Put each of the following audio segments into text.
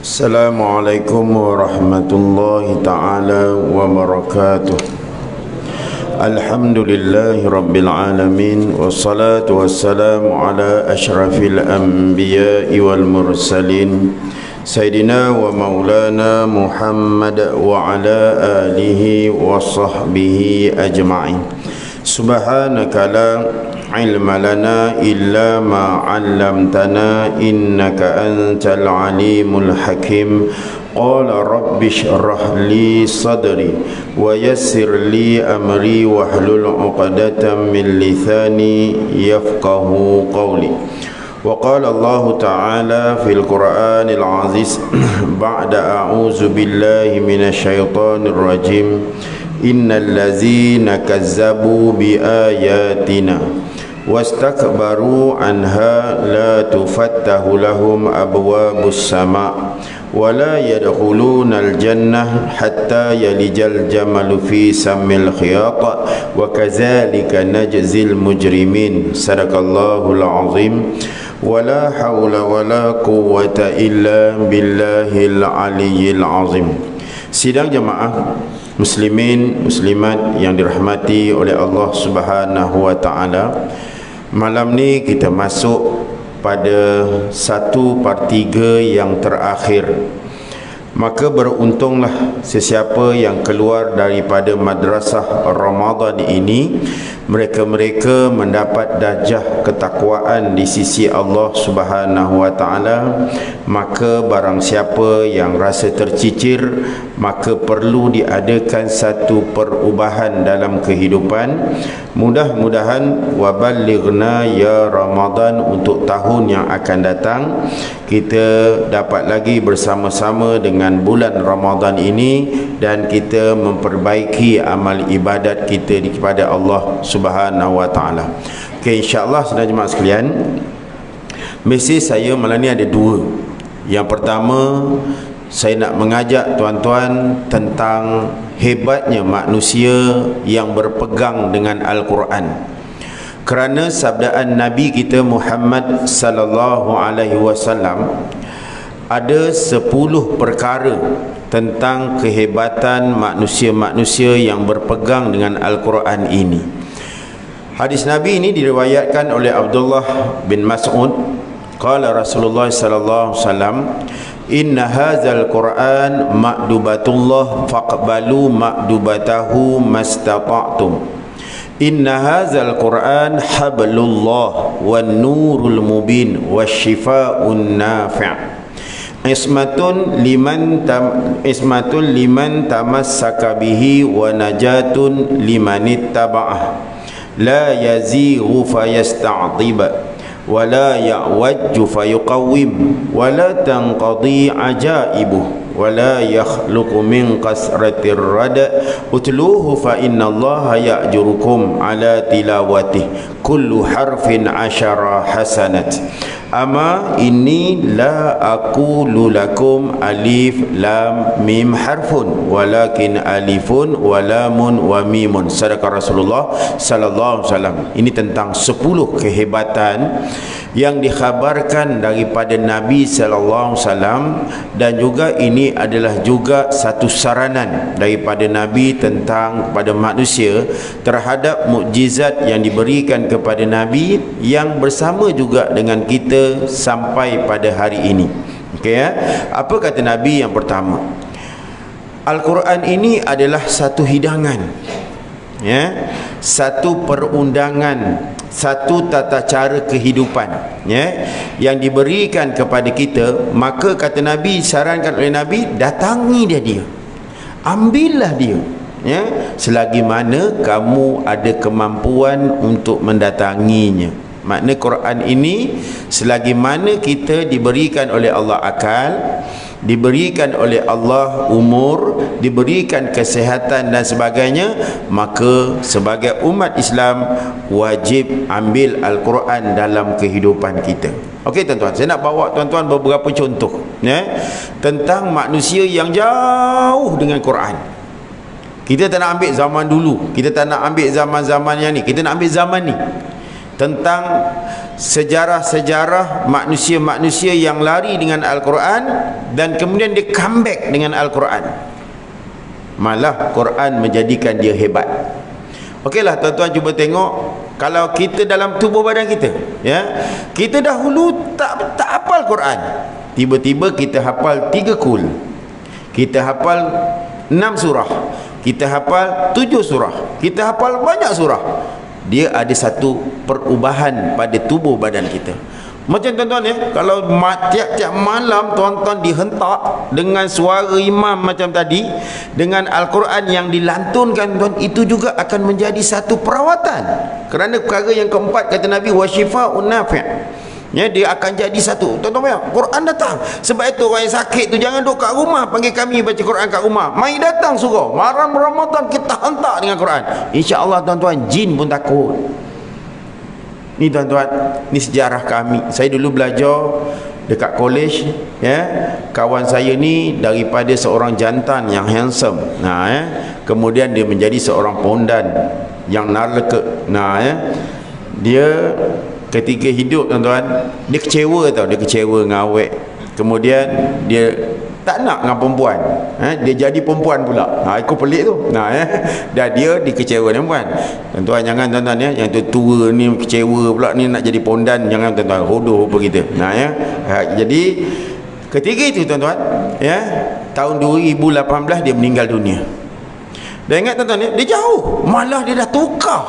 Assalamualaikum warahmatullahi ta'ala wabarakatuh. Alhamdulillahi rabbil alamin. Wassalatu wassalamu ala ashrafil anbiya'i wal mursalin Sayyidina wa maulana Muhammad wa ala alihi wa sahbihi ajma'in. Subhanaka la ilma lana illa ma 'allamtana innaka antal alimul hakim. Qala rabbi shrah li sadri wa yassir li amri wahlul 'uqdatam min lisani yafqahu qawli. Wa qala Allah ta'ala fil Qur'anil 'aziz ba'da a'udzu billahi minasy syaithanir rajim. Innal ladzina kazzabu bi ayatina wastakbaru anha la tufattahu lahum abwabus sama' wa la yadkhulunal jannah hatta yalijal jamalu fi sammil khiyat wa kadzalika najzil mujrimin. Sadaqallahul azim. Wala haula wala quwwata illa billahil aliyyil azim. Sidang jemaah muslimin muslimat yang dirahmati oleh Allah Subhanahu wa taala, malam ni kita masuk pada 1/3 yang terakhir. Maka beruntunglah sesiapa yang keluar daripada madrasah Ramadan ini, mereka-mereka mendapat darjah ketakwaan di sisi Allah Subhanahu wa taala. Maka barang siapa yang rasa tercicir, maka perlu diadakan satu perubahan dalam kehidupan. Mudah-mudahan waballighna ya Ramadan, untuk tahun yang akan datang kita dapat lagi bersama-sama dengan bulan Ramadan ini dan kita memperbaiki amal ibadat kita kepada Allah Subhanahu wa taala. Okey, insya-Allah saudara jemaah sekalian, mesej saya malam ni ada dua. Yang pertama, saya nak mengajak tuan-tuan tentang hebatnya manusia yang berpegang dengan Al-Quran. Kerana sabdaan Nabi kita Muhammad sallallahu alaihi wasallam, ada 10 perkara tentang kehebatan manusia-manusia yang berpegang dengan Al-Quran ini. Hadis Nabi ini diriwayatkan oleh Abdullah bin Mas'ud. Qala Rasulullah sallallahu alaihi wasallam, inna hadzal Qur'an ma'dubatullah faqbalu ma'dubatahu mastata'tum. Inna hadzal Qur'an hablullah wan nurul mubin wasyifa'un nafi'. Ismatun liman tamassaka bihi wa najatun liman ittaba'ah. La yazighu fayasta'tiba wa la ya'wajju fayuqawwim wa la tanqadi ajaibuh wa la yakhluqu min qasratir rada utluhu fa inna allaha ya'jurukum ala tilawatih kullu harfin 10 hasanat. Ama ini la aqulu lakum alif lam mim harfun walakin alifun wa lamun wa mimun. Sadaqa Rasulullah sallallahu alaihi wasallam. Ini tentang 10 kehebatan yang dikhabarkan daripada Nabi sallallahu alaihi wasallam, dan juga ini adalah juga satu saranan daripada Nabi tentang kepada manusia terhadap mukjizat yang diberikan kepada Nabi yang bersama juga dengan kita sampai pada hari ini. Okey ya. Apa kata Nabi yang pertama? Al-Quran ini adalah satu hidangan, ya, satu perundangan, satu tata cara kehidupan, ya, yang diberikan kepada kita. Maka kata Nabi, sarankan oleh Nabi, datangi dia, ambillah dia, ya, selagi mana kamu ada kemampuan untuk mendatanginya. Makna Quran ini, selagi mana kita diberikan oleh Allah akal, diberikan oleh Allah umur, diberikan kesehatan dan sebagainya, maka sebagai umat Islam wajib ambil Al-Quran dalam kehidupan kita. Okey tuan-tuan, saya nak bawa tuan-tuan beberapa contoh, ya, tentang manusia yang jauh dengan Quran. Kita tak nak ambil zaman dulu, kita tak nak ambil zaman-zaman yang ni, kita nak ambil zaman ni. tentang sejarah-sejarah manusia-manusia yang lari dengan Al-Quran dan kemudian dia comeback dengan Al-Quran. Malah Quran menjadikan dia hebat. Okeylah tuan-tuan, cuba tengok kalau kita dalam tubuh badan kita, ya, kita dahulu tak hafal Quran, tiba-tiba kita hafal 3 kul, kita hafal 6 surah, kita hafal 7 surah, kita hafal banyak surah. Dia ada satu perubahan pada tubuh badan kita. Macam tuan-tuan, ya, kalau tiap-tiap malam tuan-tuan dihentak dengan suara imam macam tadi, dengan Al-Quran yang dilantunkan, tuan, itu juga akan menjadi satu perawatan. Kerana perkara yang keempat kata Nabi, wasyifa'un nafi', ya, dia akan jadi satu. Tuan-tuan, ya, Quran datang. Sebab itu orang yang sakit tu jangan duduk kat rumah, panggil kami baca Quran kat rumah. Mai datang suruh. Malam Ramadan kita hentak dengan Quran. InsyaAllah tuan-tuan, jin pun takut. Ni tuan-tuan, ni sejarah kami. Saya dulu belajar dekat college, ya. Kawan saya ni daripada seorang jantan yang handsome. Nah, ya. Kemudian dia menjadi seorang pondan yang narleka. Nah, ya. Dia ketika hidup, tuan-tuan, dia kecewa tau, dia kecewa dengan awek. Kemudian dia tak nak dengan perempuan, dia jadi perempuan pula. Aku pelik tu. Dan dia dikecewa dengan perempuan. Tuan-tuan, jangan tuan-tuan, ya, yang tua ni kecewa pula ni nak jadi pondan, jangan tuan-tuan, hodoh apa kita. Ya. Jadi ketika itu tuan-tuan, ya, tahun 2018 dia meninggal dunia. Dan ingat tuan-tuan, ya, dia jauh, malah dia dah tukar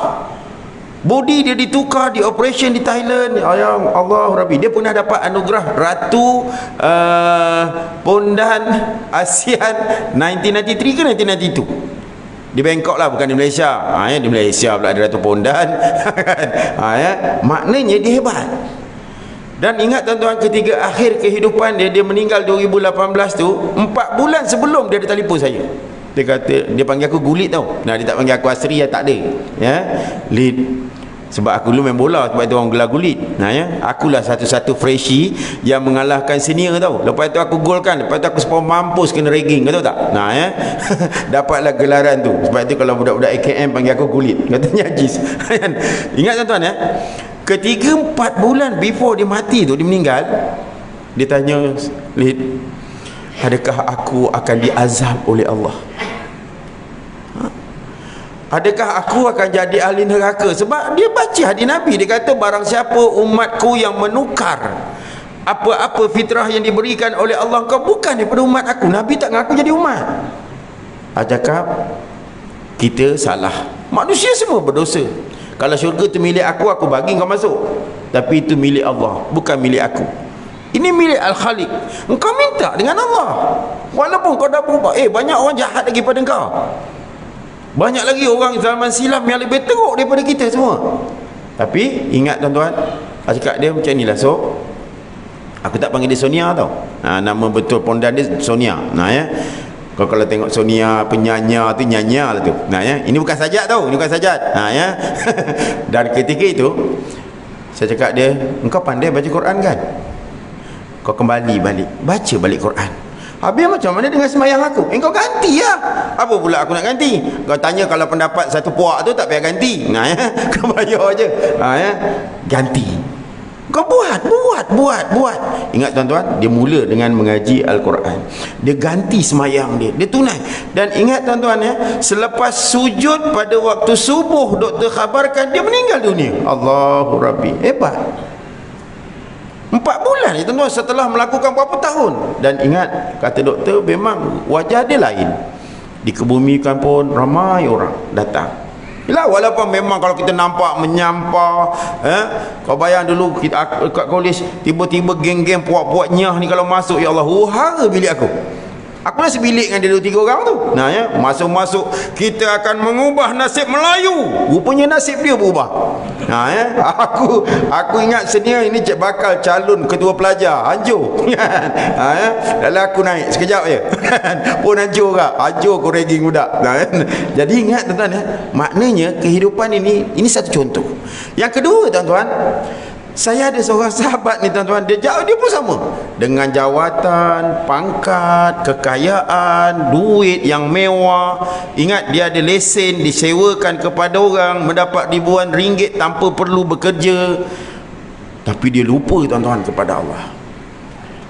body, dia ditukar, di operation di Thailand. Ya Allah Rabbi, dia pernah dapat anugerah Ratu Pondan ASEAN 1993 ke 1992 di Bangkok lah, bukan di Malaysia. Ya, di Malaysia pula ada Ratu Pondan. Ya, maknanya dia hebat. Dan ingat tuan-tuan, ketika akhir kehidupan dia meninggal 2018 tu, 4 bulan sebelum dia ada telefon saya. Dia kata, dia panggil aku Gulit tau. Nah, dia tak panggil aku Asri, ya, tak ada. Ya, Lid. Sebab aku dulu main bola, sebab itu orang gelar Gulit. Nah, ya, akulah satu-satu freshie yang mengalahkan senior tau. Lepas tu aku golkan, lepas tu aku semua mampus kena ragging, kau tahu tak? Nah, ya. Dapatlah gelaran tu. Sebab itu kalau budak-budak AKM panggil aku Gulit, katanya Ajis. Ingat tuan-tuan, ya, ketika 4 bulan before dia mati tu, dia meninggal, dia tanya, Lid, adakah aku akan diazab oleh Allah? Adakah aku akan jadi ahli neraka? Sebab dia baca hadis Nabi, dia kata barang siapa umatku yang menukar apa-apa fitrah yang diberikan oleh Allah, kau bukan daripada umat aku. Nabi tak ngaku jadi umat. Adakah kita salah? Manusia semua berdosa. Kalau syurga tu milik aku, aku bagi kau masuk. Tapi itu milik Allah, bukan milik aku. Ini milik Al-Khaliq. Engkau minta dengan Allah. Walaupun kau dah berubah, banyak orang jahat lagi pada engkau. Banyak lagi orang zaman silam yang lebih teruk daripada kita semua. Tapi ingat tuan-tuan, cakap dia macam inilah. So aku tak panggil dia Sonia tau. Nama betul pondan dia Sonia. Ya. Kau kalau tengok Sonia penyanya tu, nyanya lah tu. Ya. Ini bukan sajat tau, ini bukan sajat. Ya. Dan ketika itu saya cakap dia, engkau pandai baca Quran kan? Kau kembali balik, baca balik Quran. Habis macam mana dengan sembahyang aku? Engkau ganti lah. Apa pula aku nak ganti? Kau tanya kalau pendapat satu puak tu tak payah ganti. Ya, kau bayar je. Ya, ganti. Kau buat. Ingat tuan-tuan, dia mula dengan mengaji Al-Quran. Dia ganti sembahyang dia, dia tunai. Dan ingat tuan-tuan, ya, selepas sujud pada waktu subuh, doktor khabarkan dia meninggal dunia. Allahu Rabbi, hebat. 4 bulan ya tuan-tuan, setelah melakukan berapa tahun. Dan ingat, kata doktor, memang wajah dia lain. Dikebumikan pun ramai orang datang. Yalah, walaupun memang kalau kita nampak menyampah, kau bayang dulu kita kat kolej, tiba-tiba geng-geng puak-puak nyah ni kalau masuk, ya Allah, hara bilik aku. Aku dah sebilik dengan dia 2-3 orang tu. Ya, masuk-masuk kita akan mengubah nasib Melayu. Rupanya nasib dia berubah. Ya, aku ingat senior ini bakal calon ketua pelajar, hancur. Ya, lalu aku naik sekejap je. Pun hancur juga. Hancur aku ragging budak. Jadi ingat tuan-tuan, ya, maknanya kehidupan ini satu contoh. Yang kedua tuan-tuan, Saya ada seorang sahabat ni tuan-tuan, dia pun sama, dengan jawatan, pangkat, kekayaan, duit yang mewah. Ingat, dia ada lesen, disewakan kepada orang, mendapat ribuan ringgit tanpa perlu bekerja. Tapi dia lupa tuan-tuan kepada Allah.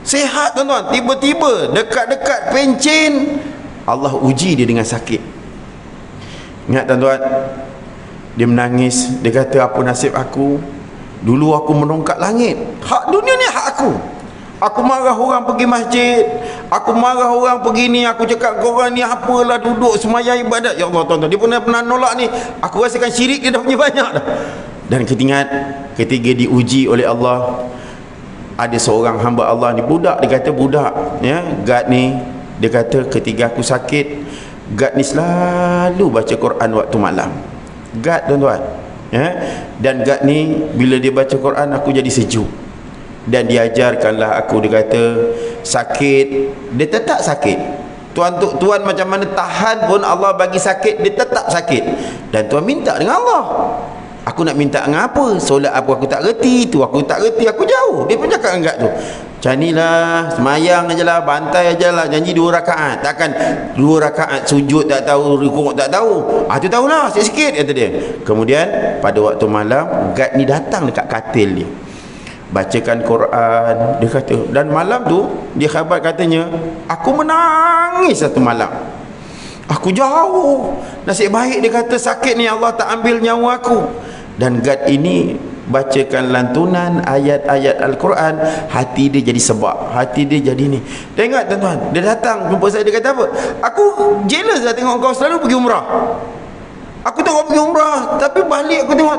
Sehat tuan-tuan, tiba-tiba dekat-dekat pencen Allah uji dia dengan sakit. Ingat tuan-tuan, dia menangis, dia kata, apa nasib aku? Dulu aku menongkat langit, hak dunia ni hak aku. Aku marah orang pergi masjid, aku marah orang pergi ni, aku cakap ke orang ni apalah, duduk sembahyang ibadat. Ya Allah tuan-tuan, dia pernah nolak ni. Aku rasakan syirik dia dah punya banyak dah. Dan ketika diuji oleh Allah, ada seorang hamba Allah ni, budak, dia kata budak ya, Gad ni, dia kata ketika aku sakit, Gad ni selalu baca Quran waktu malam. Gad tuan-tuan ya? Dan Gad ni bila dia baca Quran, aku jadi sejuk. Dan diajarkanlah aku, dia kata sakit, dia tetap sakit. Tuan macam mana tahan pun, Allah bagi sakit, dia tetap sakit. Dan tuan minta dengan Allah, aku nak minta dengan apa? Solat apa aku tak reti, tu aku tak reti, aku jauh. Dia pun cakap dengan Gad tu, macam ni lah, semayang je lah, bantai je lah, janji 2 rakaat. Takkan 2 rakaat sujud tak tahu, rukuk tak tahu. Tu tahulah, sikit-sikit, kata dia. Kemudian pada waktu malam, Gad ni datang dekat katil dia, bacakan Quran. Dia kata, dan malam tu dia khabar katanya, aku menangis satu malam, aku jauh. Nasib baik, dia kata, sakit ni Allah tak ambil nyawa aku. Dan Gad ini bacakan lantunan ayat-ayat Al-Quran, hati dia jadi sebab, hati dia jadi ni. Tengok tuan-tuan, dia datang jumpa saya, dia kata apa? Aku jealous lah tengok kau selalu pergi umrah. Aku tengok pergi umrah, tapi balik aku tengok,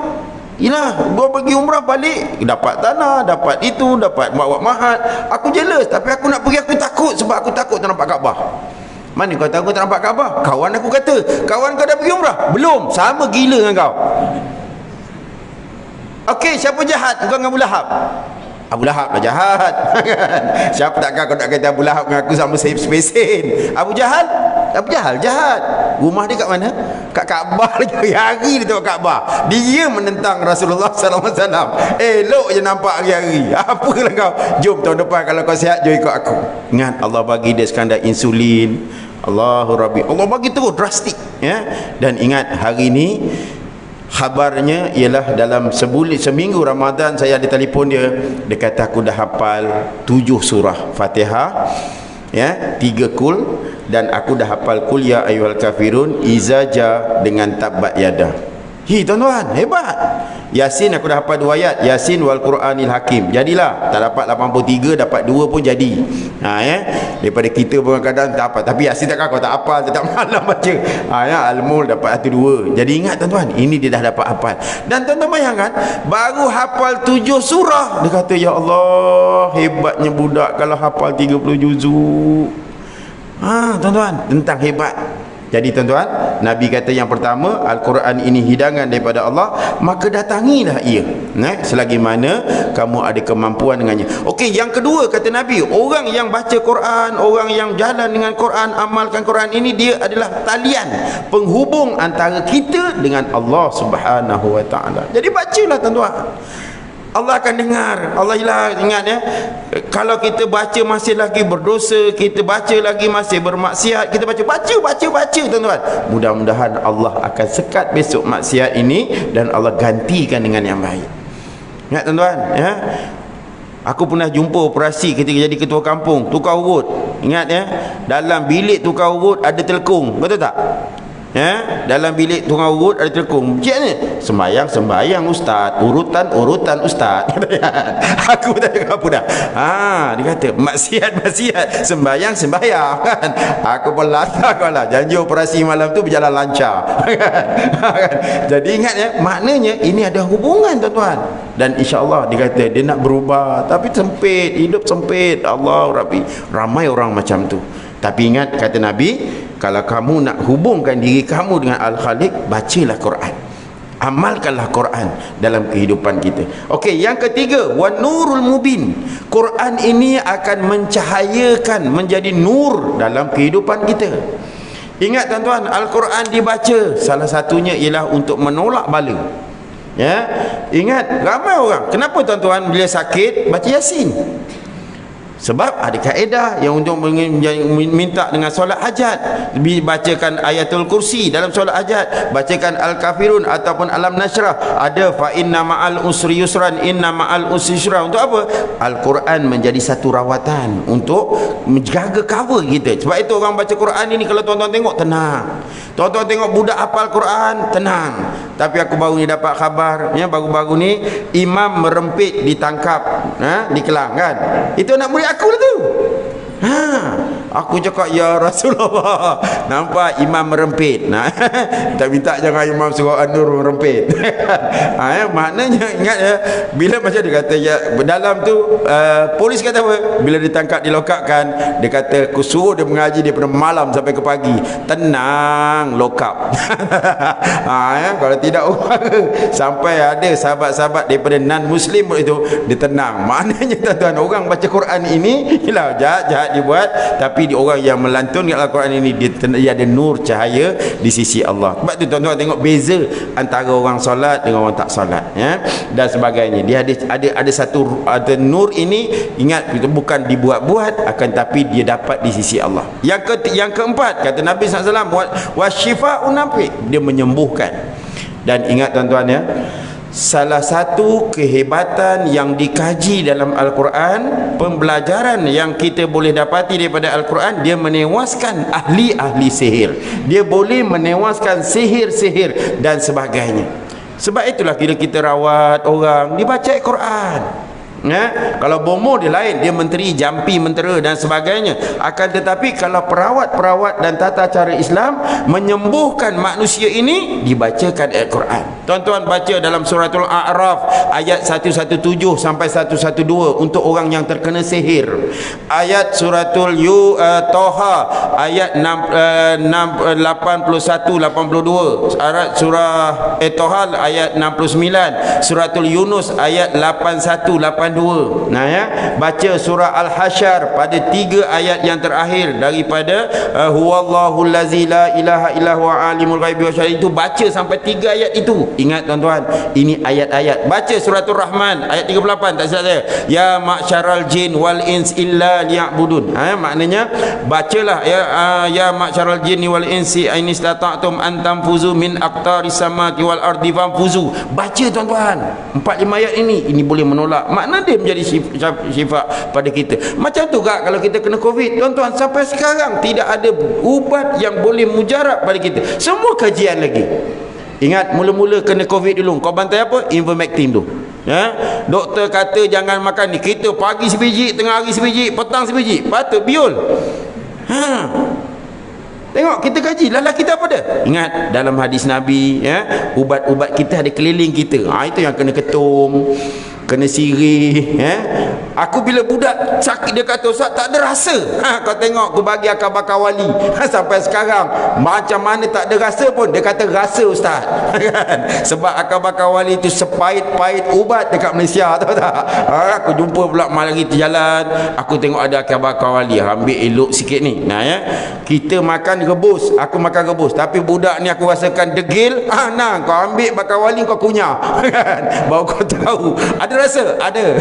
yelah, gua pergi umrah balik dapat tanah, dapat itu, dapat bawa mahat. Aku jealous, tapi aku nak pergi, aku takut, sebab aku takut tak nampak Kaabah. Mana kau tahu tak nampak Kaabah? Kawan aku kata, kawan kau dah pergi umrah? Belum, sama gila dengan kau. Okey, siapa jahat? Kau dengan Abu Lahab? Abu Lahab lah jahat. Siapa takkan kau nak kata Abu Lahab dengan aku sama sepesen? Abu Jahal? Abu Jahal jahat. Rumah dia kat mana? Kat Kaabah lagi. Hari dia tengok Kaabah. Dia menentang Rasulullah SAW. Elok je nampak hari-hari. Apalah kau? Jom tahun depan kalau kau sihat, jom ikut aku. Ingat, Allah bagi dia sekadar insulin. Allahu Rabbi. Allah bagi terus drastik ya. Dan ingat, hari ni khabarnya ialah dalam seminggu Ramadan saya ada telefon dia. Dia kata aku dah hafal 7 surah Fatihah ya, 3 kul, dan aku dah hafal kul ya ayyuhal kafirun, izaja dengan tabbat yada. Tuan-tuan, hebat. Yasin aku dah hafal 2 ayat, Yasin wal Quranil Hakim. Jadilah, tak dapat 83, dapat 2 pun jadi. Daripada kita pun kadang tak apa, tapi Yasin takkan kau tak hafal, tak malam baca. Al-Mul dapat 1 2. Jadi ingat tuan-tuan, ini dia dah dapat hafal. Dan tuan-tuan bayangkan, baru hafal 7 surah, dia kata ya Allah, hebatnya budak kalau hafal 30 juzuk. Tuan-tuan, tentang hebat. Jadi tuan-tuan, Nabi kata yang pertama, Al-Quran ini hidangan daripada Allah, maka datangilah ia selagi mana kamu ada kemampuan dengannya. Okey, yang kedua kata Nabi, orang yang baca Quran, orang yang jalan dengan Quran, amalkan Quran ini, dia adalah talian penghubung antara kita dengan Allah Subhanahu wa taala. Jadi bacalah tuan-tuan, Allah akan dengar. Allah ialah, ingat ya, kalau kita baca masih lagi berdosa, kita baca lagi masih bermaksiat, kita baca tuan-tuan, mudah-mudahan Allah akan sekat besok maksiat ini dan Allah gantikan dengan yang baik. Ingat tuan-tuan ya, aku pernah jumpa operasi ketika jadi ketua kampung, tukar urut. Ingat ya, dalam bilik tukar urut ada telekung, betul tak? Dalam bilik tukang urut ada telekung. Cik ni sembayang ustaz, urutan ustaz. Aku tak cakap apa dah. Dia kata maksiat sembayang kan. Aku pun lantar kau lah, janji operasi malam tu berjalan lancar. Jadi ingat ya, maknanya ini ada hubungan tuan-tuan. Dan insya-Allah dia kata dia nak berubah, tapi sempit, hidup sempit. Allah Rabbi, ramai orang macam tu. Tapi ingat kata Nabi, kalau kamu nak hubungkan diri kamu dengan Al-Khaliq, bacalah Quran, amalkanlah Quran dalam kehidupan kita. Okey, yang ketiga, wan nurul mubin. Quran ini akan mencahayakan, menjadi nur dalam kehidupan kita. Ingat tuan-tuan, Al-Quran dibaca salah satunya ialah untuk menolak bala. Ya, ingat ramai orang. Kenapa tuan-tuan bila sakit baca Yasin? Sebab ada kaedah yang untuk minta dengan solat hajat, bacakan ayatul kursi dalam solat hajat, bacakan al-kafirun ataupun alam nasrah. Ada fa inna ma'al usri yusran, inna ma'al usri yusra. Untuk apa? Al-Quran menjadi satu rawatan untuk menjaga cover kita. Sebab itu orang baca Quran ini, kalau tuan-tuan tengok tenang. Tuan-tuan tengok budak hafal Quran tenang. Tapi aku baru ni dapat khabar, ya, baru-baru ni imam merempit ditangkap, di Kelang kan. Itu anak murid aku lah tu. Aku cakap, ya Rasulullah, nampak imam merempit. Tak minta jangan imam surah An-Nur merempit. Maknanya ingat ya, bila macam dia kata ya, dalam tu polis kata apa? Bila ditangkap, dilokapkan, dia kata aku suruh dia mengaji daripada malam sampai ke pagi. Tenang, lokap. Kalau tidak sampai ada sahabat-sahabat daripada non-muslim itu, dia tenang. Maknanya tuan-tuan, orang baca Quran ini ialah jahat dibuat, tapi orang yang melantunkan Al-Quran ini dia ada nur cahaya di sisi Allah. Sebab tu tuan-tuan tengok beza antara orang solat dengan orang tak solat, ya, dan sebagainya. Dia ada satu nur ini, ingat, itu bukan dibuat-buat, akan tapi dia dapat di sisi Allah. Yang keempat, kata Nabi SAW, wasyifa'un nafi, dia menyembuhkan. Dan ingat tuan-tuan ya, salah satu kehebatan yang dikaji dalam Al-Quran, pembelajaran yang kita boleh dapati daripada Al-Quran, dia menewaskan ahli-ahli sihir. Dia boleh menewaskan sihir-sihir dan sebagainya. Sebab itulah bila kita rawat orang, dibaca Al-Quran. Kalau bomo dia lain, dia menteri, jampi, mentera dan sebagainya. Akan tetapi kalau perawat-perawat dan tata cara Islam menyembuhkan manusia ini, dibacakan Al-Quran. Tuan-tuan baca dalam suratul A'raf ayat 117 sampai 112 untuk orang yang terkena sihir. Ayat suratul Toha ayat 81-82, surah Toha ayat 69, suratul Yunus ayat 81-82. Ya, baca surah Al-Hasyr pada 3 ayat yang terakhir daripada huwallahul ladzi la ilaha illa huwa alimul ghaibi wasyahadati, itu baca sampai 3 ayat itu. Ingat tuan-tuan, ini ayat-ayat. Baca suratul Rahman ayat 38, tak silap saya, ya ma'syaral jin wal ins illa liya'budun. Maknanya bacalah ya ma'syaral jin wal insi in istata'tum an tanfuzu min aqtaris samawati wal ardi fanfuzu. Baca tuan-tuan 4-5 ayat ini boleh menolak. Makna dia menjadi syifa pada kita. Macam tu kak, kalau kita kena COVID, tuan-tuan, sampai sekarang tidak ada ubat yang boleh mujarab pada kita. Semua kajian lagi. Ingat, mula-mula kena COVID dulu, kau bantai apa? Ivermectin tu. Ya? Doktor kata jangan makan ni. Kita pagi sebiji, tengah hari sebiji, petang sebiji. Patut biol. Tengok, kita kaji lala kita apa dah. Ingat, dalam hadis Nabi, ya, ubat-ubat kita ada keliling kita. Itu yang kena ketum, kena sirih, ya. Aku bila budak sakit, dia kata, Ustaz, tak ada rasa. Kau tengok, aku bagi akar bakar wali. Sampai sekarang macam mana tak ada rasa pun, dia kata rasa Ustaz. Sebab akar bakar wali itu sepahit-pahit ubat dekat Malaysia, tahu tak? Aku jumpa pula malam lagi jalan, aku tengok ada akar bakar wali, ambil elok sikit ni. Nah, ya, kita makan rebus, aku makan rebus, tapi budak ni aku rasakan degil. Nah, kau ambil bakar wali, kau kunyah. Baru kau tahu ada rasa, ada.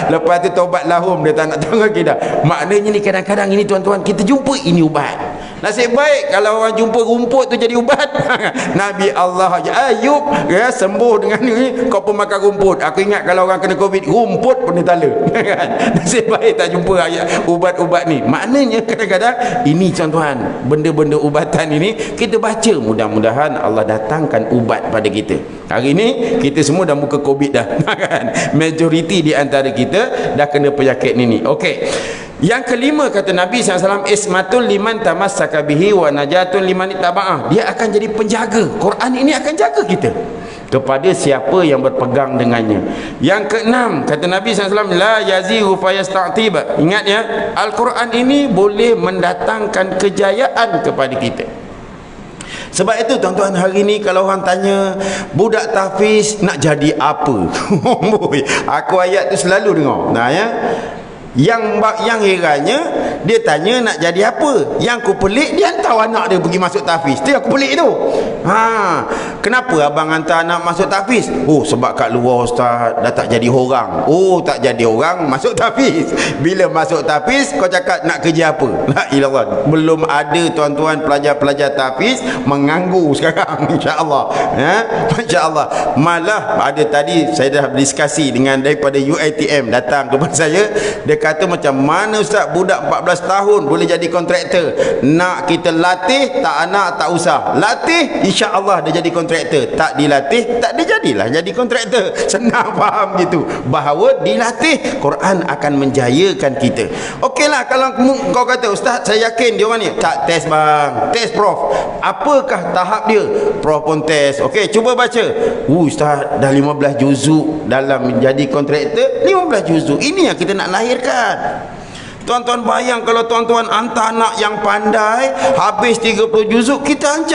Lepas tu taubat lahum, dia tak nak tahu lagi dah. Maknanya ni kadang-kadang ini tuan-tuan, kita jumpa ini ubat. Nasib baik kalau orang jumpa rumput tu jadi ubat. Nabi Allah Ayub, ya, sembuh dengan ni, kau pun makan rumput. Aku ingat kalau orang kena COVID, rumput pun dia tala. Nasib baik tak jumpa ubat-ubat ni. Maknanya kadang-kadang ini tuan-tuan, benda-benda ubatan ini kita baca, mudah-mudahan Allah datangkan ubat pada kita. Hari ni kita semua dah muka COVID dah. Majoriti di antara kita dah kena penyakit ni. Okey. Yang kelima, kata Nabi SAW, ismatul liman tamassaka bihi wa najatun liman ittaba'ah. Dia akan jadi penjaga. Quran ini akan jaga kita kepada siapa yang berpegang dengannya. Yang keenam, kata Nabi SAW, la yazihu fayasta'tib. Ingat ya, Al-Quran ini boleh mendatangkan kejayaan kepada kita. Sebab itu tuan-tuan, hari ni kalau orang tanya budak tahfiz nak jadi apa? Aku ayat tu selalu dengar. Nah, ya, yang herannya dia tanya nak jadi apa. Yang aku pelik, dia hantar anak dia pergi masuk tahfiz. Tu aku pelik tu. kenapa abang hantar anak masuk tahfiz? Oh, sebab kat luar ustaz dah tak jadi orang. Oh, tak jadi orang masuk tahfiz. Bila masuk tahfiz kau cakap nak kerja apa? La ilallah. Belum ada tuan-tuan pelajar-pelajar tahfiz menganggur sekarang, insya-Allah. Masya-Allah. Malah ada tadi saya dah berdiskusi dengan daripada UiTM datang kepada saya, dia kata macam mana ustaz budak 14 tahun boleh jadi kontraktor? Nak kita latih, tak nak tak usah. Latih, insya-Allah dia jadi kontraktor. Tak dilatih, tak dijadilah jadi kontraktor. Senang faham gitu. Bahawa dilatih, Quran akan menjayakan kita. Okeylah kalau kau kata ustaz saya yakin dia orang ni, tak test bang. Test prof. Apakah tahap dia? Prof pun test. Okey, cuba baca. Ustaz dah 15 juzuk dalam menjadi kontraktor, 15 juzuk. Ini yang kita nak lahirkan. Tuan-tuan bayang kalau tuan-tuan hantar anak yang pandai habis 30 juzuk, kita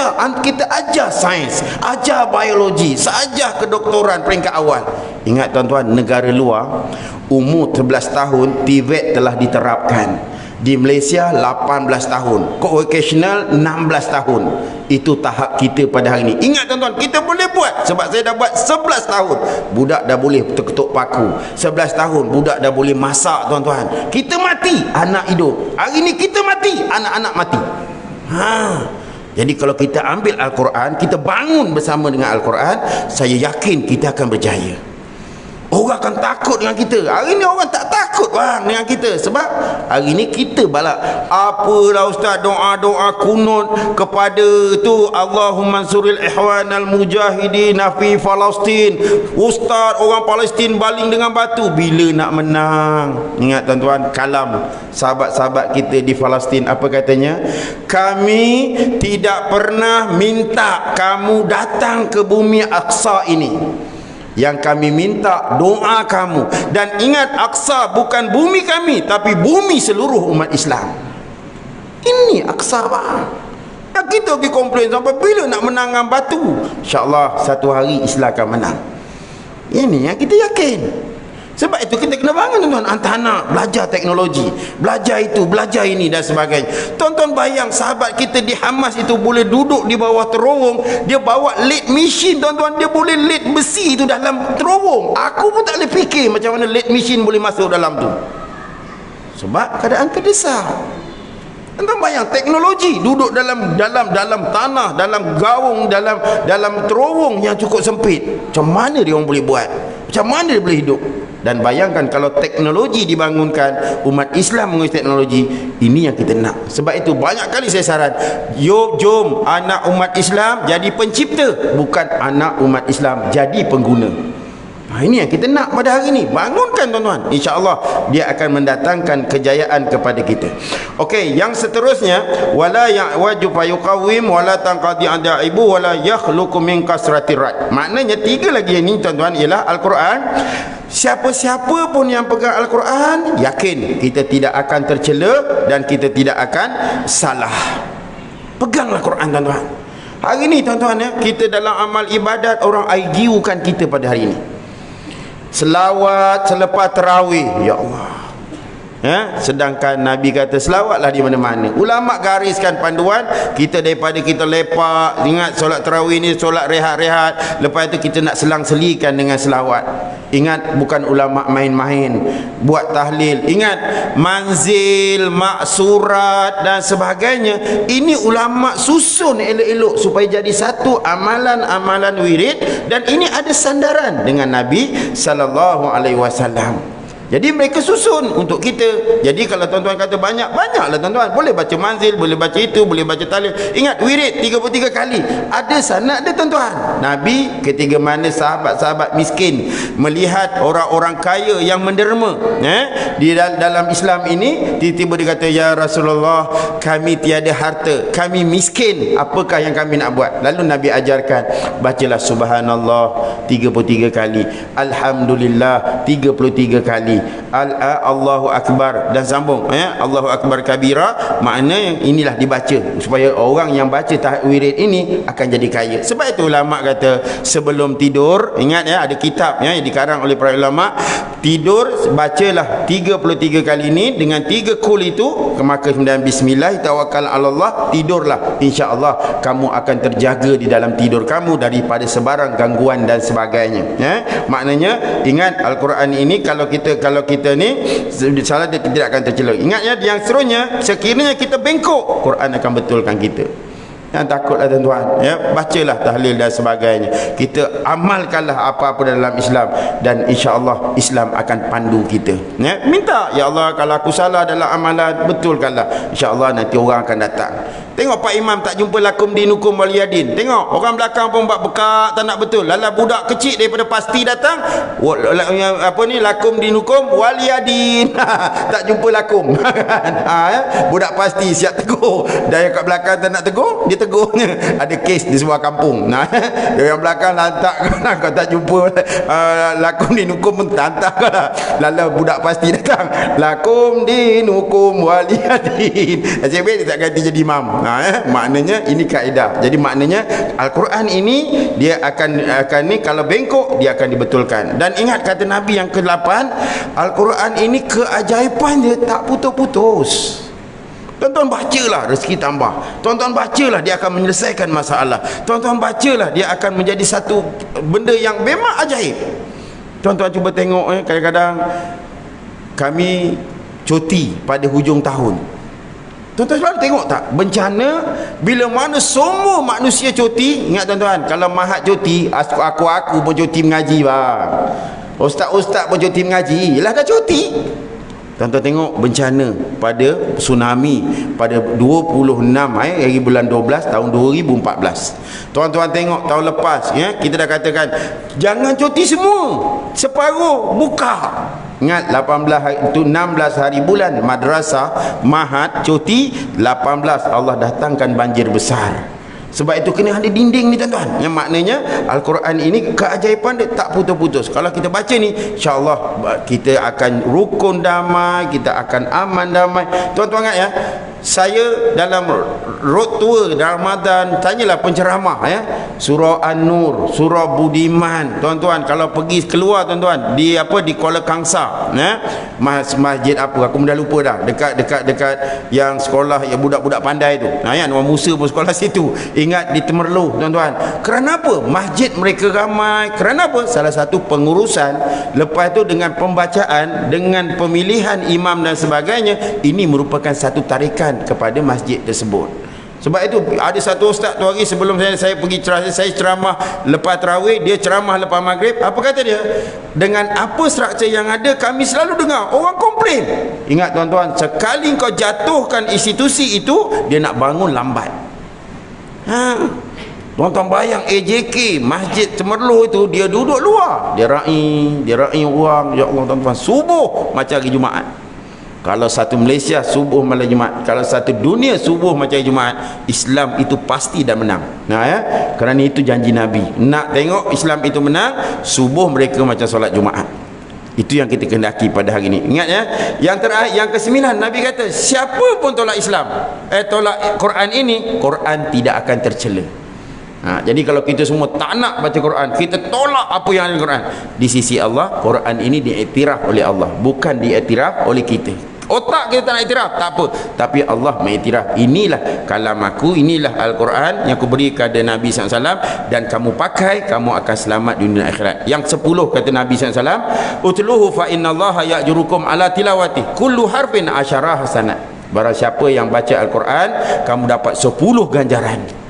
ajar sains, ajar biologi, ajar kedoktoran peringkat awal. Ingat tuan-tuan, negara luar umur 11 tahun TVET telah diterapkan. Di Malaysia 18 tahun, vocational 16 tahun. Itu tahap kita pada hari ini. Ingat tuan-tuan, kita boleh buat. Sebab saya dah buat 11 tahun budak dah boleh ketuk paku. 11 tahun budak dah boleh masak tuan-tuan. Kita mati, anak hidup. Hari ini kita mati, anak-anak mati. Jadi kalau kita ambil Al-Quran, kita bangun bersama dengan Al-Quran, saya yakin kita akan berjaya. Orang akan takut dengan kita. Hari ni orang tak takut bang dengan kita. Sebab hari ni kita balak. Apalah ustaz, doa-doa kunut kepada tu Allahumma ansuril ihwan al-mujahidin fi Palestin. Ustaz, orang Palestin baling dengan batu. Bila nak menang? Ingat tuan-tuan, kalam sahabat-sahabat kita di Palestin apa katanya? Kami tidak pernah minta kamu datang ke bumi Aqsa ini. Yang kami minta doa kamu. Dan ingat, Aqsa bukan bumi kami, tapi bumi seluruh umat Islam. Ini Aqsa bang. Dan kita pergi komplain sampai bila nak menang dengan batu. InsyaAllah satu hari Islam akan menang. Ini yang kita yakin. Sebab itu kita kena bangun tuan-tuan, hantar anak belajar teknologi, belajar itu, belajar ini dan sebagainya. Tuan-tuan bayang sahabat kita di Hamas itu boleh duduk di bawah terowong, dia bawa lead machine tuan-tuan, dia boleh lead besi itu dalam terowong. Aku pun tak boleh fikir macam mana lead machine boleh masuk dalam tu. Sebab keadaan terdesak. Tuan-tuan bayang teknologi duduk dalam tanah, dalam gaung, dalam terowong yang cukup sempit. Macam mana dia orang boleh buat? Macam mana dia boleh hidup? Dan bayangkan kalau teknologi dibangunkan, umat Islam menggunakan teknologi, ini yang kita nak. Sebab itu banyak kali saya saran, jom anak umat Islam jadi pencipta, bukan anak umat Islam jadi pengguna. Ini yang kita nak pada hari ini. Bangunkan tuan-tuan, insya-Allah dia akan mendatangkan kejayaan kepada kita. Okey, yang seterusnya, wala ya'waju fayuqawwim wala tanqadi adaibu wala yakhluqu min kasratir rad. Maknanya tiga lagi ini tuan-tuan ialah Al-Quran. Siapa-siapa pun yang pegang Al-Quran, yakin kita tidak akan tercela dan kita tidak akan salah. Peganglah Quran tuan-tuan. Hari ini tuan-tuan ya, kita dalam amal ibadat orang IGU-kan kita pada hari ini. Selawat selepas tarawih, ya Allah. Sedangkan Nabi kata selawatlah di mana-mana. Ulama gariskan panduan kita daripada kita lepak. Ingat solat tarawih ni solat rehat-rehat, lepas itu kita nak selang-selikan dengan selawat. Ingat bukan ulama main-main buat tahlil. Ingat manzil, maksurat dan sebagainya. Ini ulama susun elok-elok supaya jadi satu amalan-amalan wirid, dan ini ada sandaran dengan Nabi sallallahu alaihi wasallam. Jadi mereka susun untuk kita. Jadi kalau tuan-tuan kata banyaklah tuan-tuan. Boleh baca manzil, boleh baca itu, boleh baca tahlil. Ingat wirid 33 kali. Ada sanad dia tuan-tuan. Nabi ketika mana sahabat-sahabat miskin melihat orang-orang kaya yang menderma di dalam Islam ini, tiba-tiba dia kata, ya Rasulullah, kami tiada harta, kami miskin, apakah yang kami nak buat? Lalu Nabi ajarkan, bacalah subhanallah 33 kali, alhamdulillah 33 kali, Allahu Akbar, dan sambung Allahu Akbar kabira. Makna yang inilah dibaca supaya orang yang baca wirid ini akan jadi kaya. Sebab itu ulama kata sebelum tidur, ingat ada kitab yang dikarang oleh para ulama, tidur bacalah 33 kali ini dengan 3 kul itu, maka kemudian bismillah tawakkal ala Allah, tidurlah, insya-Allah kamu akan terjaga di dalam tidur kamu daripada sebarang gangguan dan sebagainya, ya. Maknanya ingat Al-Quran ini kalau kita ni salah, dia tidak akan tercela. Ingat ya, yang seterusnya sekiranya kita bengkok, Quran akan betulkan kita. Jangan takutlah tuan-tuan, ya. Bacalah tahlil dan sebagainya, kita amalkanlah apa-apa dalam Islam, dan insya-Allah Islam akan pandu kita, ya. Minta, ya Allah kalau aku salah dalam amalan, betulkanlah, insya-Allah nanti orang akan datang. Tengok Pak Imam tak jumpa lakum dinukum waliyadin. Tengok orang belakang pun buat bekak tak nak betul. Lala budak kecil daripada pasti datang, apa ni, lakum dinukum waliyadin. Tak jumpa lakum. Ya? Budak pasti siap tegur. Dan yang kat belakang tak nak tegur, dia tegurnya. Ada kes di sebuah kampung. Nah, yang belakang lantak kau tak jumpa lakum dinukum pun lantak kau lah. Lala budak pasti datang, lakum dinukum waliyadin. Nasib baik dia tak ganti jadi imam. Maknanya ini kaedah. Jadi maknanya Al-Quran ini dia akan ni kalau bengkok dia akan dibetulkan. Dan ingat kata Nabi yang ke-8, Al-Quran ini keajaiban dia tak putus-putus. Tuan-tuan bacalah, rezeki tambah. Tuan-tuan bacalah, dia akan menyelesaikan masalah. Tuan-tuan bacalah, dia akan menjadi satu benda yang memang ajaib. Tuan-tuan cuba tengok, kadang-kadang kami cuti pada hujung tahun. Tuan-tuan selalu tengok tak, bencana bila mana semua manusia cuti. Ingat tuan-tuan, kalau Mahat cuti, aku pun cuti mengaji bang, ustaz-ustaz pun cuti mengaji, yelah dah cuti. Tuan-tuan tengok bencana pada tsunami pada 26 hari bulan 12 tahun 2014. Tuan-tuan tengok tahun lepas, ya, kita dah katakan jangan cuti semua, separuh buka. Ingat 18 hari itu 16 hari bulan madrasah Mahat cuti, 18 Allah datangkan banjir besar. Sebab itu kena ada dinding ni tuan-tuan. Yang maknanya Al-Quran ini keajaiban dia tak putus-putus. Kalau kita baca ni, insya-Allah kita akan rukun damai, kita akan aman damai. Tuan-tuan ingat ya, saya dalam road tour dalam Ramadan tanyalah penceramah, ya, surah An-Nur, surah Budiman. Tuan-tuan kalau pergi keluar tuan-tuan di Kuala Kangsar, ya, masjid apa aku dah lupa dah, dekat yang sekolah yang budak-budak pandai tu, ya, Anwar Musa pun sekolah situ. Ingat di Temerloh tuan-tuan. Kerana apa? Masjid mereka ramai. Kerana apa? Salah satu pengurusan. Lepas itu dengan pembacaan, dengan pemilihan imam dan sebagainya, ini merupakan satu tarikan kepada masjid tersebut. Sebab itu ada satu ustaz tu hari sebelum saya pergi saya ceramah lepas tarawih, dia ceramah lepas maghrib. Apa kata dia? Dengan apa struktur yang ada, kami selalu dengar orang komplain. Ingat tuan-tuan, sekali kau jatuhkan institusi itu, dia nak bangun lambat. Tuan-tuan bayang AJK Masjid Temerloh itu, dia duduk luar, dia rai orang. Ya Allah tuan-tuan, subuh macam hari Jumaat. Kalau satu Malaysia subuh malam Jumaat, kalau satu dunia subuh macam hari Jumaat, Islam itu pasti dah menang. Ya, kerana itu janji Nabi. Nak tengok Islam itu menang, subuh mereka macam solat Jumaat. Itu yang kita kehendaki pada hari ini. Ingat ya. Yang terakhir, yang ke-9, Nabi kata siapa pun tolak Islam, tolak Quran ini, Quran tidak akan tercela. Jadi kalau kita semua tak nak baca Quran, kita tolak apa yang ada di Quran, di sisi Allah Quran ini diiktiraf oleh Allah, bukan diiktiraf oleh kita. Otak kita tak nak iktiraf, tak apa, tapi Allah mengiktiraf. Inilah kalam aku, inilah Al-Quran yang aku beri kepada Nabi SAW, dan kamu pakai, kamu akan selamat di dunia akhirat. Yang 10 kata Nabi SAW, utluhu fa innallaha ya'jurukum ala tilawati kullu harfin asyara hasanat. Barang siapa yang baca Al-Quran, kamu dapat 10 ganjaran.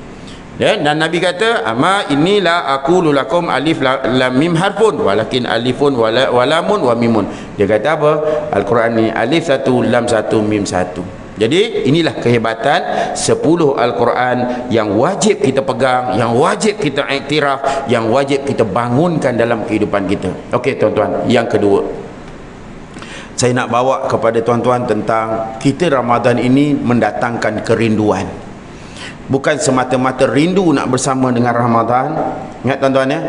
Dan Nabi kata, ama inilah aku lulakum alif lam mim harfun walakin alifun walamun wa mimun. Dia kata apa? Al-Quran ni alif satu, lam satu, mim satu. Jadi inilah kehebatan 10 Al-Quran yang wajib kita pegang, yang wajib kita iktiraf, yang wajib kita bangunkan dalam kehidupan kita. Okey tuan-tuan, yang kedua saya nak bawa kepada tuan-tuan tentang kita Ramadan ini mendatangkan kerinduan. Bukan semata-mata rindu nak bersama dengan Ramadan. Ingat tuan-tuan ya,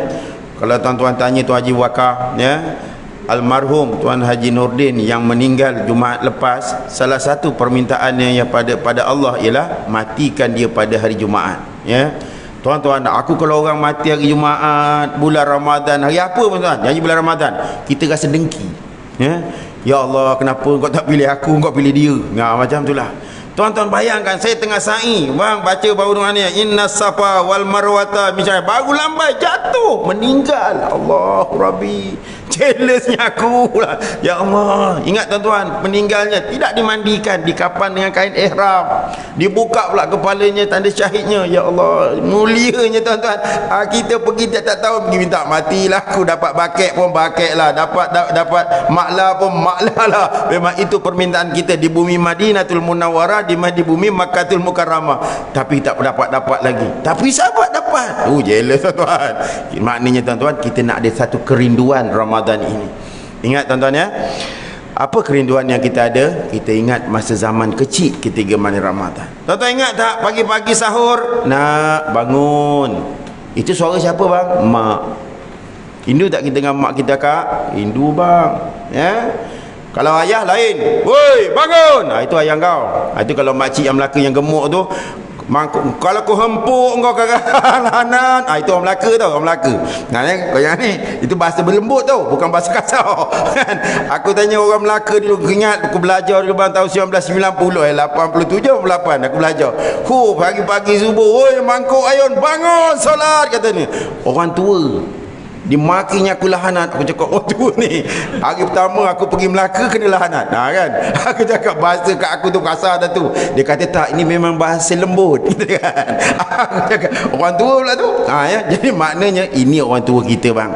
kalau tuan-tuan tanya Tuan Haji Wakar, ya, almarhum Tuan Haji Nordin yang meninggal Jumaat lepas, salah satu permintaannya yang pada Allah ialah matikan dia pada hari Jumaat. Ya, tuan-tuan, aku kalau orang mati hari Jumaat, bulan Ramadan, hari apa pun tuan, jadi bulan Ramadan, kita rasa dengki. Ya Allah, kenapa kau tak pilih aku, kau pilih dia? Macam itulah. Tuan-tuan bayangkan, saya tengah sa'i, bang, baca baru dengan ni, inna safa wal marwata, misalnya baru lambai jatuh, meninggal. Allah Rabbi, jealous-nya aku lah. Ya Allah, ingat tuan-tuan, meninggalnya tidak dimandikan, dikapan dengan kain ihram, dibuka pula kepalanya, tanda syahidnya. Ya Allah, mulianya tuan-tuan. Kita pergi tak tahu, pergi minta, matilah aku, dapat baket pun baket lah, dapat maklah pun maklah lah. Memang itu permintaan kita di bumi Madinatul Munawwarah, di bumi Makkatul Mukarramah, tapi tak dapat lagi. Tapi sahabat dapat. Jealous tuan-tuan. Maknanya tuan-tuan, kita nak ada satu kerinduan Ramadan ini. Ingat tuan-tuan ya, apa kerinduan yang kita ada? Kita ingat masa zaman kecil kita gemar Ramadan. Tuan-tuan ingat tak, pagi-pagi sahur nak bangun, itu suara siapa bang? Mak. Rindu tak kita dengan mak kita kak? Rindu bang. Ya. Kalau ayah lain, woi bangun, itu ayah kau. Itu kalau makcik yang Melaka yang gemuk tu, kalau kau hempuk kau kekanan, itu orang Melaka tau, orang Melaka. Kau yang ni, itu bahasa berlembut tau, bukan bahasa kasar. Aku tanya orang Melaka dulu, ingat aku belajar dulu tahun 1990, 87 88 aku belajar. Pagi-pagi subuh, woi mangkuk ayun, bangun solat katanya. Orang tua dimakinya aku lahanat. Aku cakap, tu ni hari pertama aku pergi Melaka kena lahanat. Kan aku cakap bahasa kat aku tu kasar dah tu. Dia kata tak, ini memang bahasa lembut. Kan aku cakap orang tua pula tu. Jadi maknanya ini orang tua kita bang.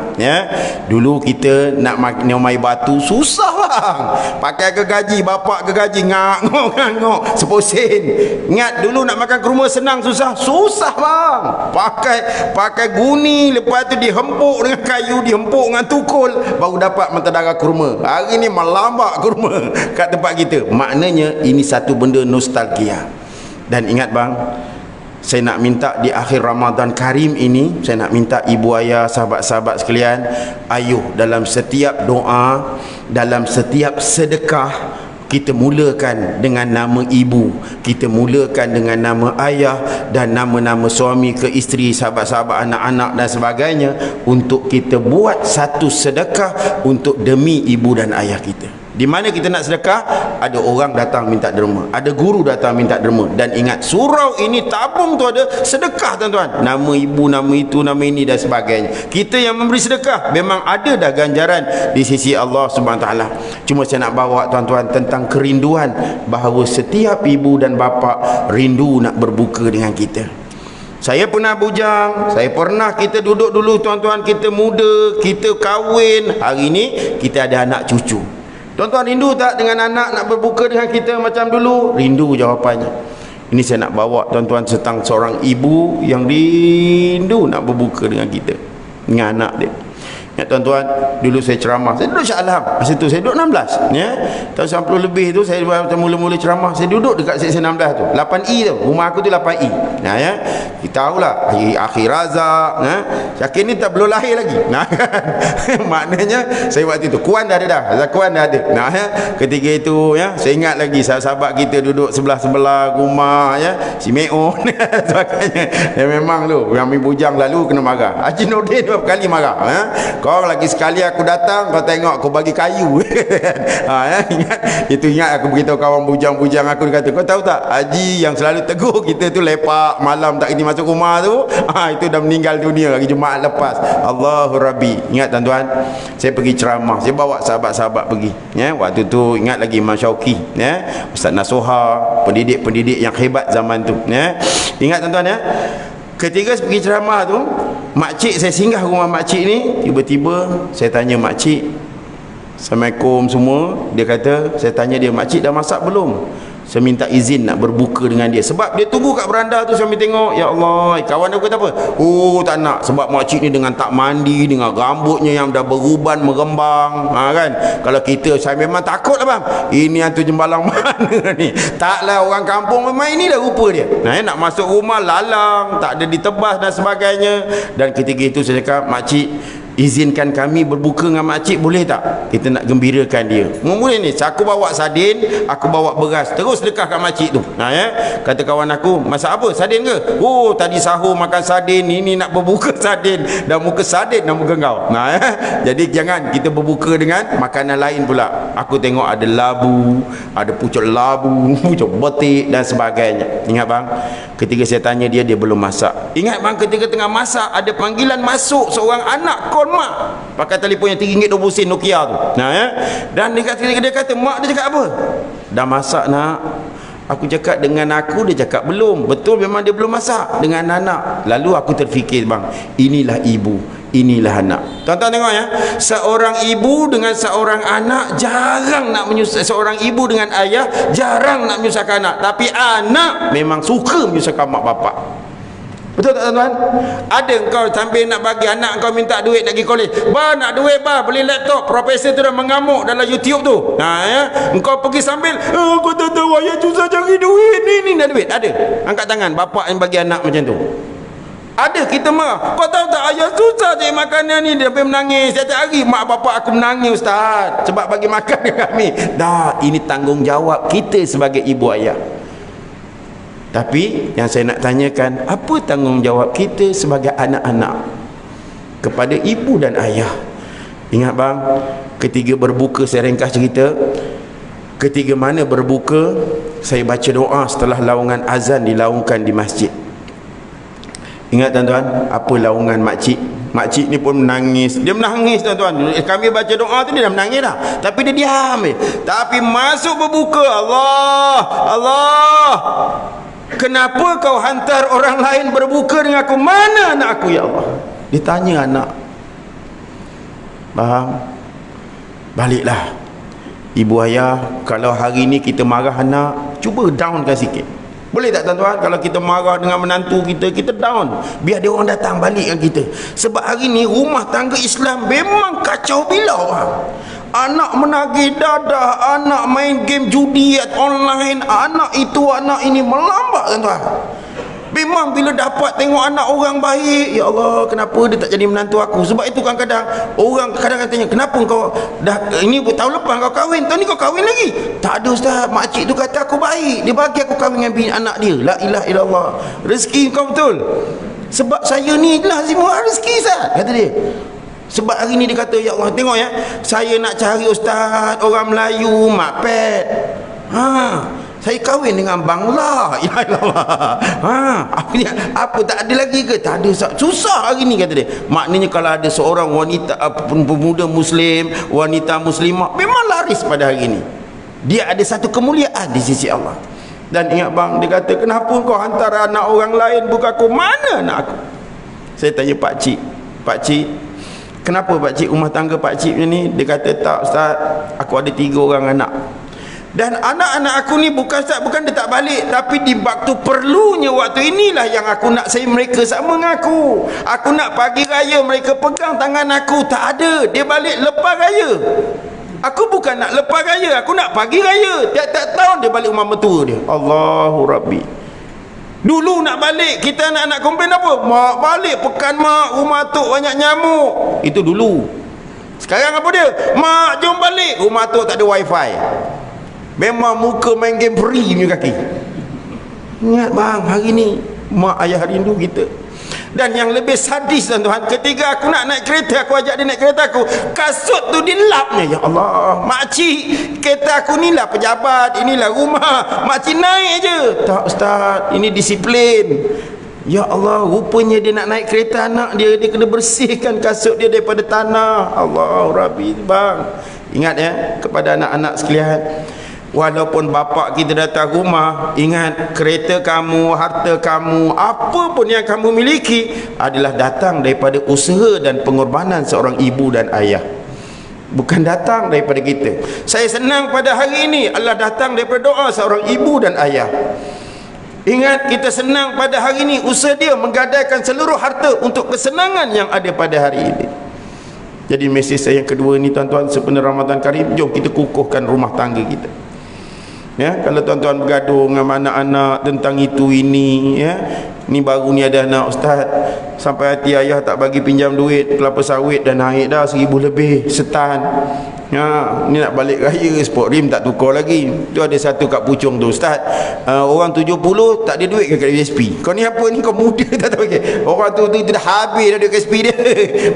Dulu kita nak mai batu susah bang. Pakai gergaji, bapak gergaji ngak seposen. Ingat dulu nak makan kurma senang susah bang. Pakai guni, lepas tu dihempuk dengan kayu, dihempuk dengan tukul, baru dapat mentadara kurma. Hari ni melambak kurma kat tempat kita. Maknanya ini satu benda nostalgia. Dan ingat bang, saya nak minta di akhir Ramadan Karim ini, saya nak minta ibu ayah, sahabat-sahabat sekalian, ayuh dalam setiap doa, dalam setiap sedekah, kita mulakan dengan nama ibu, kita mulakan dengan nama ayah dan nama-nama suami ke isteri, sahabat-sahabat, anak-anak dan sebagainya, untuk kita buat satu sedekah untuk demi ibu dan ayah kita. Di mana kita nak sedekah, ada orang datang minta derma, ada guru datang minta derma. Dan ingat, surau ini tabung tu ada sedekah tuan-tuan, nama ibu, nama itu, nama ini dan sebagainya. Kita yang memberi sedekah memang ada dah ganjaran di sisi Allah Subhanahu Wa Taala. Cuma saya nak bawa tuan-tuan tentang kerinduan bahawa setiap ibu dan bapa rindu nak berbuka dengan kita. Saya pernah bujang, saya pernah, kita duduk dulu tuan-tuan, kita muda, kita kahwin, hari ini kita ada anak cucu. Tuan-tuan rindu tak dengan anak nak berbuka dengan kita macam dulu? Rindu jawapannya. Ini saya nak bawa tuan-tuan tentang seorang ibu yang rindu nak berbuka dengan kita, dengan anak dia. Ya tuan-tuan, dulu saya ceramah, saya duduk Shah Alam, masa tu saya duduk 16 ya. Tahun 90 lebih tu saya mula-mula ceramah, saya duduk dekat seksi 16 tu, 8E tu, rumah aku tu 8E. Ya, kita tahulah akhir Razak, Syakir ni tak belum lahir lagi. Maknanya saya waktu itu Kuan dah ada dah, Kuan dah ada. Ketika itu ya, saya ingat lagi sahabat-sahabat kita duduk sebelah-sebelah rumah ya, si Meon sebagainya. Ya memang tu, yang bujang lalu kena marah. Haji Nordin 2 kali marah. Kau lagi sekali aku datang, kau tengok aku bagi kayu. Ingat aku beritahu kawan bujang-bujang aku, dia kata, kau tahu tak, Haji yang selalu tegur kita tu lepak malam tak ini masuk rumah tu, itu dah meninggal dunia hari Jumaat lepas. Allahu Rabbi. Ingat tuan-tuan, saya pergi ceramah, saya bawa sahabat-sahabat pergi ya. Waktu tu ingat lagi Imam Syauqi ya, Ustaz Nasuha, pendidik-pendidik yang hebat zaman tu ya. Ingat tuan-tuan ya, ketika saya pergi ceramah tu, makcik saya singgah rumah makcik ni, tiba-tiba saya tanya makcik, Assalamualaikum semua. Dia kata, saya tanya dia, makcik dah masak belum? Saya minta izin nak berbuka dengan dia. Sebab dia tunggu kat beranda tu sambil tengok. Ya Allah, kawan aku kata apa? Tak nak. Sebab makcik ni dengan tak mandi, dengan rambutnya yang dah beruban merembang. Kan? Kalau kita, saya memang takut lah bang. Ini hantu jembalang mana ni? Taklah, orang kampung memang inilah rupa dia. Nak masuk rumah lalang, tak ada ditebas dan sebagainya. Dan ketika itu saya cakap, makcik, izinkan kami berbuka dengan makcik, boleh tak? Kita nak gembirakan dia. Boleh ni, aku bawa sardin, aku bawa beras, terus sedekah kat makcik tu. Kata kawan aku, masak apa? Sardin ke? Oh, tadi sahur makan sardin, ini nak berbuka sardin, dah muka sardin dah muka kau. Jadi jangan kita berbuka dengan makanan lain pula. Aku tengok ada labu, ada pucuk labu, pucuk betik dan sebagainya. Ingat bang, ketika saya tanya dia, dia belum masak. Ingat bang, ketika tengah masak ada panggilan masuk seorang anak call mak, pakai telefon yang RM3.20 Nokia tu. Dan dia kata, mak dia cakap apa? Dah masak nak. Aku cakap dengan aku, dia cakap belum. Betul, memang dia belum masak dengan anak. Lalu aku terfikir bang, inilah ibu, inilah anak. Tuan-tuan tengok ya, seorang ibu dengan seorang anak jarang nak menyusahkan. Seorang ibu dengan ayah jarang nak menyusahkan anak, tapi anak memang suka menyusahkan mak bapak. Betul tak tuan-tuan? Ada engkau sambil nak bagi anak engkau minta duit nak pergi kolej, ba nak duit ba, beli laptop, profesor tu dah mengamuk dalam YouTube tu. Engkau pergi sambil aku tak tahu ayah susah cari duit, ni nak duit. Ada angkat tangan bapak yang bagi anak macam tu. Ada, kita marah, kau tahu tak ayah susah cari makanan ni, dia pergi menangis setiap hari. Mak bapak aku menangis ustaz sebab bagi makan ke kami. Dah, ini tanggungjawab kita sebagai ibu ayah. Tapi yang saya nak tanyakan, apa tanggungjawab kita sebagai anak-anak kepada ibu dan ayah? Ingat bang, ketika berbuka, saya ringkas cerita, ketika mana berbuka, saya baca doa setelah laungan azan dilaungkan di masjid. Ingat tuan-tuan, apa laungan makcik? Makcik ni pun menangis. Dia menangis tuan-tuan. Kami baca doa tu dia dah menangis dah, tapi dia diam. Tapi masuk berbuka, Allah, kenapa kau hantar orang lain berbuka dengan aku? Mana anak aku ya Allah? Ditanya anak. Faham? Baliklah ibu ayah, kalau hari ni kita marah anak, cuba downkan sikit. Boleh tak tuan-tuan? Kalau kita marah dengan menantu kita, kita down, biar dia orang datang balikkan kita. Sebab hari ni rumah tangga Islam memang kacau bilau. Anak menagih dadah, anak main game judi online, anak itu anak ini melambat tuan-tuan. Memang bila dapat tengok anak orang baik, ya Allah, kenapa dia tak jadi menantu aku? Sebab itu kadang-kadang orang kadang-kadang tanya, kenapa kau dah ini tahun lepas kau kahwin, tahun ni kau kahwin lagi? Tak ada ustaz, makcik tu kata aku baik, dia bagi aku kahwin dengan bini anak dia. La ilaha illallah. Rezeki kau betul. Sebab saya ni lazimah rezeki ustaz, kata dia. Sebab hari ni dia kata, ya Allah, tengok ya, saya nak cari ustaz orang Melayu mak pet. Saya kahwin dengan bangla. Ya Allah. Apa tak ada lagi ke? Tak ada. Susah hari ni, kata dia. Maknanya kalau ada seorang wanita, pemuda muslim, wanita muslimah, memang laris pada hari ni. Dia ada satu kemuliaan di sisi Allah. Dan ingat bang, dia kata, kenapa kau hantar anak orang lain bukan aku? Mana anak aku? Saya tanya pakcik, kenapa pakcik rumah tangga pakcik ni? Dia kata, tak ustaz, aku ada 3 orang anak. Dan anak-anak aku ni bukan dia tak balik, tapi di waktu perlunya, waktu inilah yang aku nak saya mereka sama dengan aku. Aku nak pagi raya mereka pegang tangan aku, tak ada. Dia balik lepas raya. Aku bukan nak lepas raya, aku nak pagi raya. Tiap-tiap tahun dia balik rumah mertua dia. Allahu Rabbi. Dulu nak balik, kita anak-anak komplain apa? Mak balik pekan mak, rumah tok banyak nyamuk. Itu dulu. Sekarang apa dia? Mak jom balik, rumah tok tak ada wifi. Memang muka main game free punya kaki. Ingat bang, hari ni mak ayah rindu kita. Dan yang lebih sadis tuan-tuan, ketika aku nak naik kereta, aku ajak dia naik kereta aku, kasut tu dilapnya. Ya Allah, makcik, kereta aku ni lah pejabat, inilah rumah, makcik naik je. Tak ustaz, ini disiplin. Ya Allah, rupanya dia nak naik kereta anak dia, dia kena bersihkan kasut dia daripada tanah. Allah Rabbi. Bang, ingat ya, kepada anak-anak sekalian, walaupun bapak kita datang rumah, ingat kereta kamu, harta kamu, apa pun yang kamu miliki adalah datang daripada usaha dan pengorbanan seorang ibu dan ayah, bukan datang daripada kita. Saya senang pada hari ini Allah datang daripada doa seorang ibu dan ayah. Ingat, kita senang pada hari ini, usaha dia menggadaikan seluruh harta untuk kesenangan yang ada pada hari ini. Jadi mesej saya yang kedua ni tuan-tuan, sepenuh Ramadan Karim, jom kita kukuhkan rumah tangga kita. Ya, kalau tuan-tuan bergaduh dengan anak-anak tentang itu ini, ya. Ni baru ni ada anak ustaz, sampai hati ayah tak bagi pinjam duit kelapa sawit dah naik dah 1,000 lebih setan. Ya, ni nak balik raya sport rim tak tukar lagi. Tu ada satu kat Puchong tu, ustaz, orang 70 tak ada duit ke kat USP. Kau ni apa ni, kau muda tak tahu ke? Orang tu dah habis dah duit kat USP dia.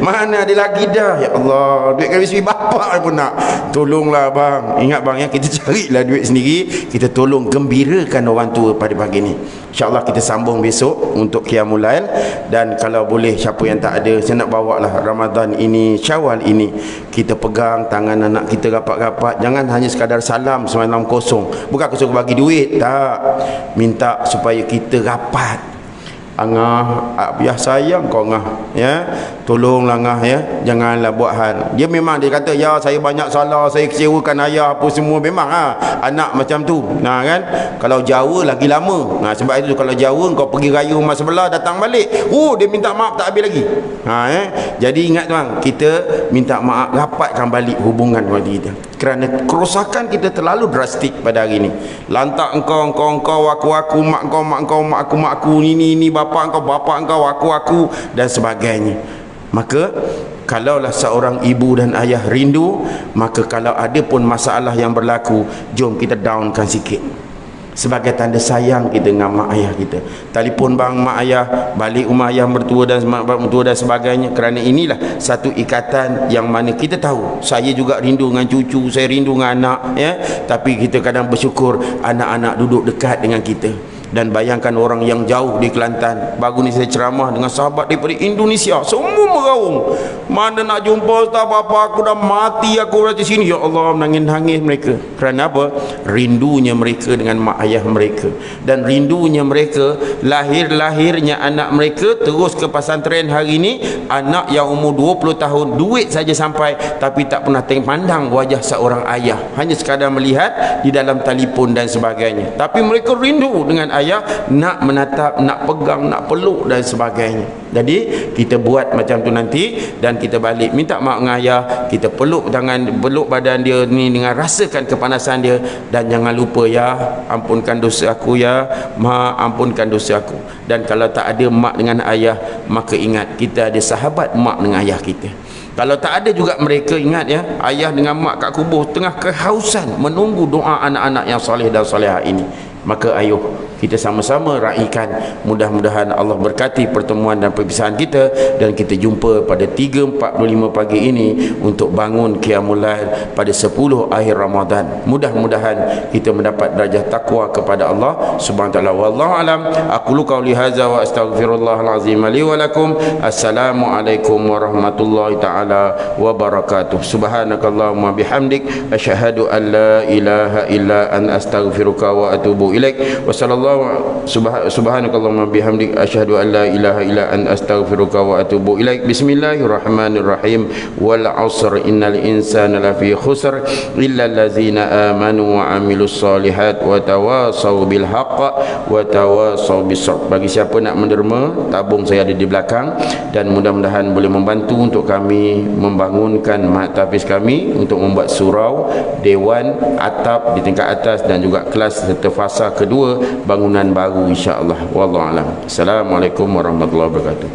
Mana ada lagi dah. Ya Allah, duit kat USP bapak pun nak. Tolonglah bang. Ingat bang ya, kita carilah duit sendiri, kita tolong gembirakan orang tua pada pagi ni. InsyaAllah kita sambung besok untuk Qiyamul Lail. Dan kalau boleh, siapa yang tak ada, saya nak bawa lah Ramadan ini, Syawal ini, kita pegang tangan anak kita rapat-rapat. Jangan hanya sekadar salam semalam kosong. Bukan aku suruh bagi duit, tak. Minta supaya kita rapat. Angah, biar sayang kau Angah, ya. Tolonglah Angah, ya. Janganlah buat hal. Dia memang dia kata, ya saya banyak salah, saya kecewakan ayah apa semua. Memang anak macam tu. Nah kan, kalau Jawa lagi lama. Nah sebab itu kalau Jawa kau pergi raya rumah sebelah datang balik, dia minta maaf tak habis lagi. Jadi ingat tuan, kita minta maaf, rapatkan balik hubungan dengan kita. Kerana kerosakan kita terlalu drastik pada hari ini. Lantak engkau, aku, mak aku, ini, bapa engkau, aku dan sebagainya. Maka kalaulah seorang ibu dan ayah rindu, maka kalau ada pun masalah yang berlaku, jom kita downkan sikit. Sebagai tanda sayang kita dengan mak ayah kita. Telefon bang mak ayah, balik rumah ayah mertua dan sebagainya. Kerana inilah satu ikatan yang mana kita tahu, saya juga rindu dengan cucu, saya rindu dengan anak, ya. Tapi kita kadang bersyukur anak-anak duduk dekat dengan kita. Dan bayangkan orang yang jauh di Kelantan. Baru ni saya ceramah dengan sahabat daripada Indonesia, semua meraung, mana nak jumpa ustaz, bapa aku dah mati, aku berada di sini. Ya Allah, menangis-nangis mereka. Kerana apa? Rindunya mereka dengan mak ayah mereka. Dan rindunya mereka, lahirnya anak mereka terus ke pesantren hari ini. Anak yang umur 20 tahun, duit saja sampai, tapi tak pernah pandang wajah seorang ayah, hanya sekadar melihat di dalam telefon dan sebagainya. Tapi mereka rindu dengan ayah, nak menatap, nak pegang, nak peluk dan sebagainya. Jadi kita buat macam tu nanti, dan kita balik minta maaf dengan ayah, kita peluk tangan, peluk badan dia ni dengan rasakan kepanasan dia. Dan jangan lupa, ya, ampunkan dosa aku, ya mak, ampunkan dosa aku. Dan kalau tak ada mak dengan ayah, maka ingat kita ada sahabat mak dengan ayah kita. Kalau tak ada juga mereka, ingat ya, ayah dengan mak kat kubur tengah kehausan menunggu doa anak-anak yang soleh dan soleha ini. Maka ayo kita sama-sama raikan. Mudah-mudahan Allah berkati pertemuan dan perpisahan kita, dan kita jumpa pada 3.45 pagi ini untuk bangun Qiyamul Lail pada 10 akhir Ramadan. Mudah-mudahan kita mendapat darjah takwa kepada Allah Subhanahu wa taala. Wallahu alam. Aqulu qauli hadza wa astaghfirullahal azim li wa lakum. Assalamualaikum warahmatullahi taala wabarakatuh. Subhanakallahumma bihamdik asyhadu an la ilaha illa anta astaghfiruka wa atubu ilaik. Wa sallallahu subhanakallahumma bihamdik asyhadu an la ilaha illa anta astaghfiruka wa atubu ilaik. Bismillahirrahmanirrahim. Wal 'asr innal insana lafi khusr illa allazina amanu wa amilus solihat wa tawasaw bil haqq wa tawasaw bis sabr. Bagi siapa nak menderma, tabung saya ada di belakang, dan mudah-mudahan boleh membantu untuk kami membangunkan mahtafiz kami untuk membuat surau, dewan, atap di tingkat atas, dan juga kelas serta fasa kedua bangunan baru insya-Allah. Wallahu alam. Assalamualaikum warahmatullahi wabarakatuh.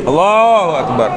Allahu akbar.